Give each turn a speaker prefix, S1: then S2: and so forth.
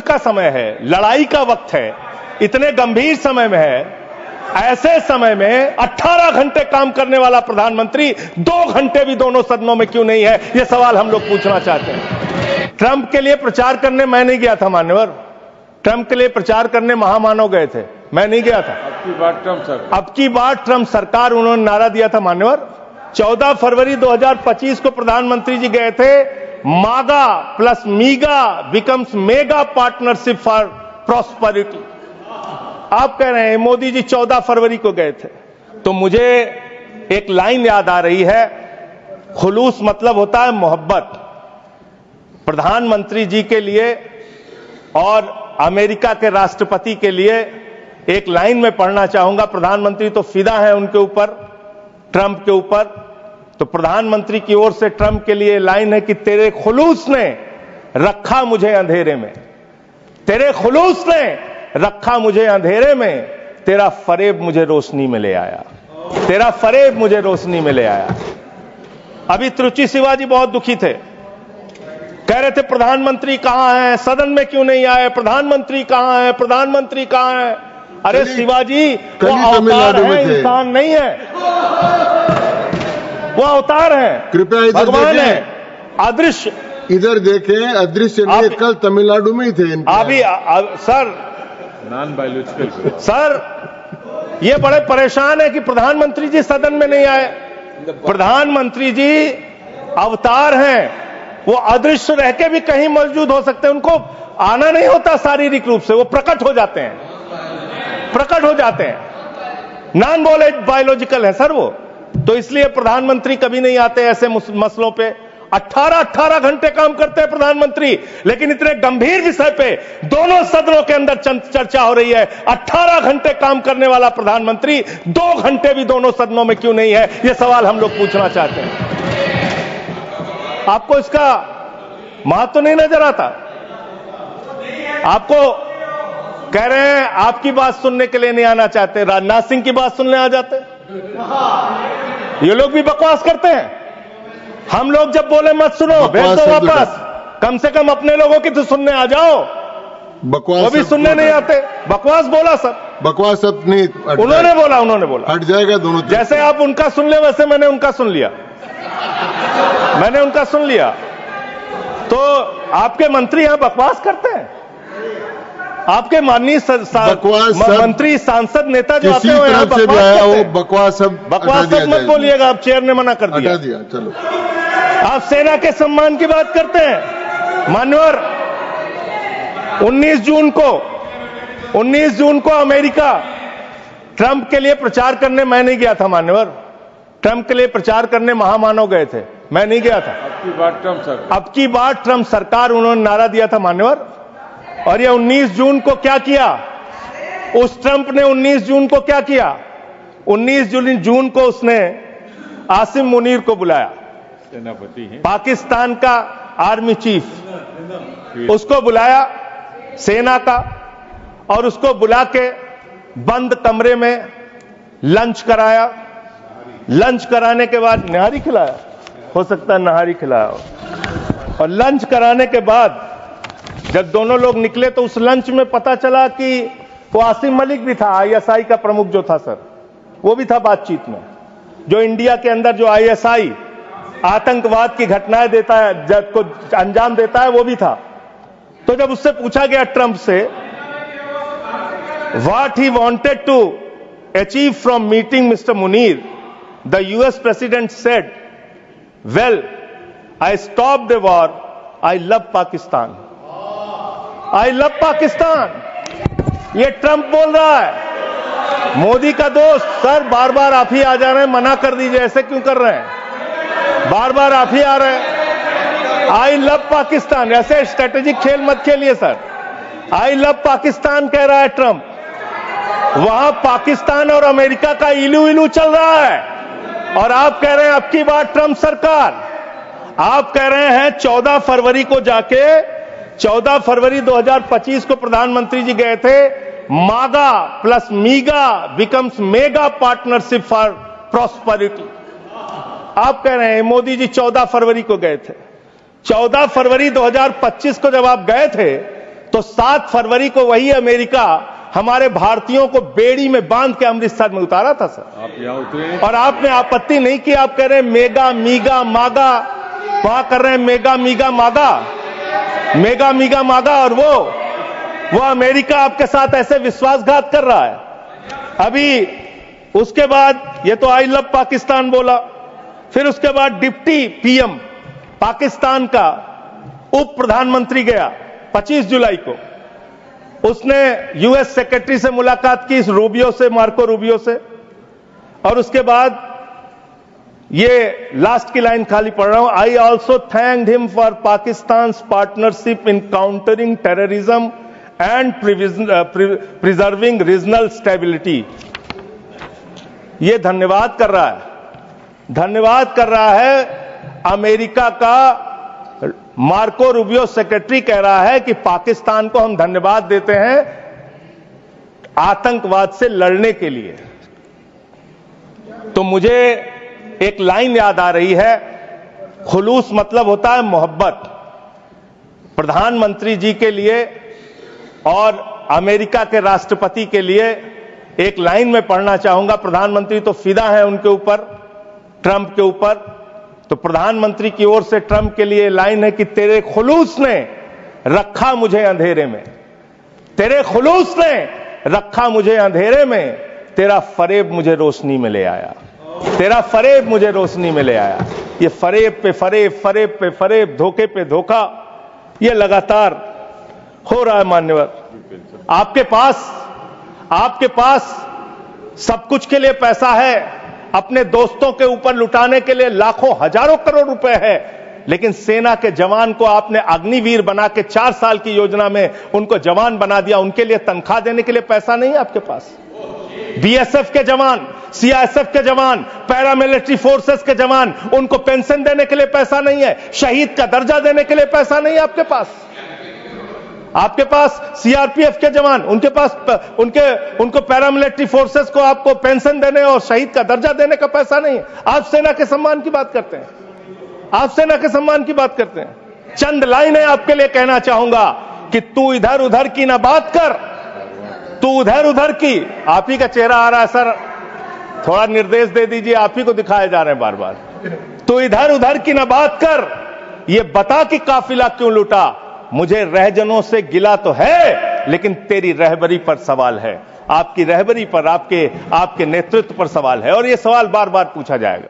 S1: का समय है, लड़ाई का वक्त है, इतने गंभीर समय में है, ऐसे समय में 18 घंटे काम करने वाला प्रधानमंत्री 2 घंटे भी दोनों सदनों में क्यों नहीं है, यह सवाल हम लोग पूछना चाहते हैं। ट्रंप के लिए प्रचार करने मैं नहीं गया था मान्यवर, ट्रंप के लिए प्रचार करने महामानव गए थे, मैं नहीं गया था। अब की बार ट्रंप सरकार उन्होंने नारा दिया था मान्यवर। 14 फरवरी 2025 को प्रधानमंत्री जी गए थे, मागा plus मीगा becomes mega partnership for prosperity. आप कह रहे हैं मोदी जी 14 फरवरी को गए थे, तो मुझे एक लाइन याद आ रही है, खुलूस मतलब होता है मोहब्बत। प्रधानमंत्री जी के लिए और अमेरिका के राष्ट्रपति के लिए एक लाइन में पढ़ना चाहूंगा। प्रधानमंत्री तो फिदा है उनके ऊपर, ट्रंप के ऊपर, तो प्रधानमंत्री की ओर से ट्रंप के लिए लाइन है कि तेरे खुलूस ने रखा मुझे अंधेरे में, तेरे खुलूस ने रखा मुझे अंधेरे में, तेरा फरेब मुझे रोशनी में ले आया, तेरा फरेब मुझे रोशनी में ले आया। अभी त्रुचि शिवाजी बहुत दुखी थे, कह रहे थे प्रधानमंत्री कहां है, सदन में क्यों नहीं आए, प्रधानमंत्री कहां है, प्रधानमंत्री कहां है। अरे शिवाजी वो अवतार है, इंसान नहीं है, वो अवतार है, कृपया भगवान है, अदृश्य।
S2: इधर देखें, अदृश्य नहीं, कल तमिलनाडु में ही थे
S1: अभी सर
S3: नॉन बायोलॉजिकल
S1: सर ये बड़े परेशान है कि प्रधानमंत्री जी सदन में नहीं आए। प्रधानमंत्री जी अवतार हैं, वो अदृश्य रह के भी कहीं मौजूद हो सकते हैं, उनको आना नहीं होता शारीरिक रूप से, वो प्रकट हो जाते हैं, प्रकट हो जाते हैं। नॉन बायोलॉजिकल है सर वो, तो इसलिए प्रधानमंत्री कभी नहीं आते ऐसे मसलों पे। 18 घंटे काम करते हैं प्रधानमंत्री, लेकिन इतने गंभीर विषय पे दोनों सदनों के अंदर चर्चा हो रही है। 18 घंटे काम करने वाला प्रधानमंत्री 2 घंटे भी दोनों सदनों में क्यों नहीं है, यह सवाल हम लोग पूछना चाहते हैं। आपको इसका महत्व नहीं नजर आता? आपको कह रहे हैं आपकी बात सुनने के लिए नहीं आना चाहते, राजनाथ सिंह की बात सुनने आ जाते। ये लोग भी बकवास करते हैं। हम लोग जब बोले मत सुनो, भेज दो वापस, कम से कम अपने लोगों की तो सुनने आ जाओ।
S2: बकवास
S1: वो भी सुनने नहीं आते, बकवास बोला सब,
S2: बकवास सब नहीं,
S1: उन्होंने बोला
S2: हट जाएगा दोनों।
S1: जैसे आप उनका सुन ले वैसे मैंने उनका सुन लिया, मैंने उनका सुन लिया। तो आपके मंत्री यहां बकवास करते हैं, आपके माननीय मंत्री सांसद नेता जो आते हैं यहां
S2: बकवास
S1: सब मत बोलिएगा, आप चेयर ने मना कर दिया।
S2: चलो,
S1: आप सेना के सम्मान की बात करते हैं मान्यवर। 19 जून को अमेरिका ट्रंप के लिए प्रचार करने मैं नहीं गया था मान्यवर, ट्रंप के लिए प्रचार करने महामानव गए थे, मैं नहीं गया था। अब की बार ट्रंप सरकार उन्होंने नारा दिया था मान्यवर, और ये 19 जून को क्या किया, उस ट्रंप ने 19 जून को क्या किया, 19 जून को उसने आसिम मुनीर को बुलाया,
S3: सेनापति हैं,
S1: पाकिस्तान का आर्मी चीफ, उसको बुलाया सेना का, और उसको बुला के बंद कमरे में लंच कराया। लंच कराने के बाद निहारी खिलाया, हो सकता है नहारी खिलाया हो, और लंच कराने के बाद जब दोनों लोग निकले तो उस लंच में पता चला कि वो आसिम मलिक भी था, आईएसआई का प्रमुख जो था सर, वो भी था बातचीत में, जो इंडिया के अंदर जो आईएसआई आतंकवाद की घटनाएं देता है, जब को अंजाम देता है, वो भी था। तो जब उससे पूछा गया ट्रंप से what he wanted to achieve from meeting mister Munir, the US president said, well I stop the war, I love Pakistan, I love Pakistan. ये ट्रंप बोल रहा है। मोदी का दोस्त सर बार बार आप ही आ जा रहे हैं, मना कर दीजिए, ऐसे क्यों कर रहे हैं, बार बार आप ही आ रहे हैं। आई लव पाकिस्तान, ऐसे स्ट्रेटेजिक खेल मत खेलिए सर। आई लव पाकिस्तान कह रहा है ट्रंप, वहां पाकिस्तान और अमेरिका का इलू इलू चल रहा है, और आप कह रहे हैं अब की बार ट्रंप सरकार। आप कह रहे हैं 14 फरवरी को जाके, 14 फरवरी 2025 को प्रधानमंत्री जी गए थे, मागा plus मीगा becomes mega partnership for prosperity. आप कह रहे हैं मोदी जी 14 फरवरी को गए थे। 14 फरवरी 2025 को जब आप गए थे तो 7 फरवरी को वही अमेरिका हमारे भारतीयों को बेड़ी में बांध के अमृतसर में उतारा था सर।
S3: आप यहाँ उतरे,
S1: और आपने आपत्ति नहीं की। आप कह रहे हैं मेगा मीगा मागा, वहां कर रहे हैं मेगा मीगा मागा, मेगा मीगा मागा, और वो अमेरिका आपके साथ ऐसे विश्वासघात कर रहा है। अभी उसके बाद ये तो आई लव पाकिस्तान बोला, फिर उसके बाद डिप्टी पीएम पाकिस्तान का उप प्रधानमंत्री गया 25 जुलाई को, उसने यूएस सेक्रेटरी से मुलाकात की, रूबियो से, मार्को रूबियो से, और उसके बाद ये लास्ट की लाइन खाली पढ़ रहा हूं, I also thanked him for Pakistan partnership in countering terrorism and preserving regional stability. ये धन्यवाद कर रहा है, धन्यवाद कर रहा है। अमेरिका का मार्को रूबियो सेक्रेटरी कह रहा है कि पाकिस्तान को हम धन्यवाद देते हैं आतंकवाद से लड़ने के लिए। तो मुझे एक लाइन याद आ रही है, खुलूस मतलब होता है मोहब्बत। प्रधानमंत्री जी के लिए और अमेरिका के राष्ट्रपति के लिए एक लाइन में पढ़ना चाहूंगा। प्रधानमंत्री तो फिदा है उनके ऊपर, ट्रंप के ऊपर, तो प्रधानमंत्री की ओर से ट्रंप के लिए लाइन है कि तेरे खुलूस ने रखा मुझे अंधेरे में, तेरे खुलूस ने रखा मुझे अंधेरे में, तेरा फरेब मुझे रोशनी में ले आया, तेरा फरेब मुझे रोशनी में ले आया। ये फरेब पे फरेब, फरेब पे फरेब, धोखे पे धोखा, ये लगातार हो रहा है। मान्यवर, आपके पास सब कुछ के लिए पैसा है, अपने दोस्तों के ऊपर लुटाने के लिए लाखों हजारों करोड़ रुपए है, लेकिन सेना के जवान को आपने अग्निवीर बना के 4 साल की योजना में उनको जवान बना दिया। उनके लिए तनख्वाह देने के लिए पैसा नहीं है आपके पास। बीएसएफ के जवान, सीआईएसएफ के जवान, पैरामिलिट्री फोर्सेस के जवान, उनको पेंशन देने के लिए पैसा नहीं है, शहीद का दर्जा देने के लिए पैसा नहीं है आपके पास। आपके पास सीआरपीएफ के जवान, उनके पास उनको पैरामिलिट्री फोर्सेस को आपको पेंशन देने और शहीद का दर्जा देने का पैसा नहीं है। आप सेना के सम्मान की बात करते हैं, आप सेना के सम्मान की बात करते हैं। चंद लाइनें आपके लिए कहना चाहूंगा कि तू इधर उधर की ना बात कर, तू उधर उधर की। आप ही का चेहरा आ रहा है सर, थोड़ा निर्देश दे दीजिए, आप ही को दिखाए जा रहे हैं बार बार। तू इधर उधर की ना बात कर, ये बता कि काफिला क्यों लूटा। मुझे रहजनों से गिला तो है, लेकिन तेरी रहबरी पर सवाल है, आपकी रहबरी पर, आपके नेतृत्व पर सवाल है, और ये सवाल बार बार पूछा जाएगा।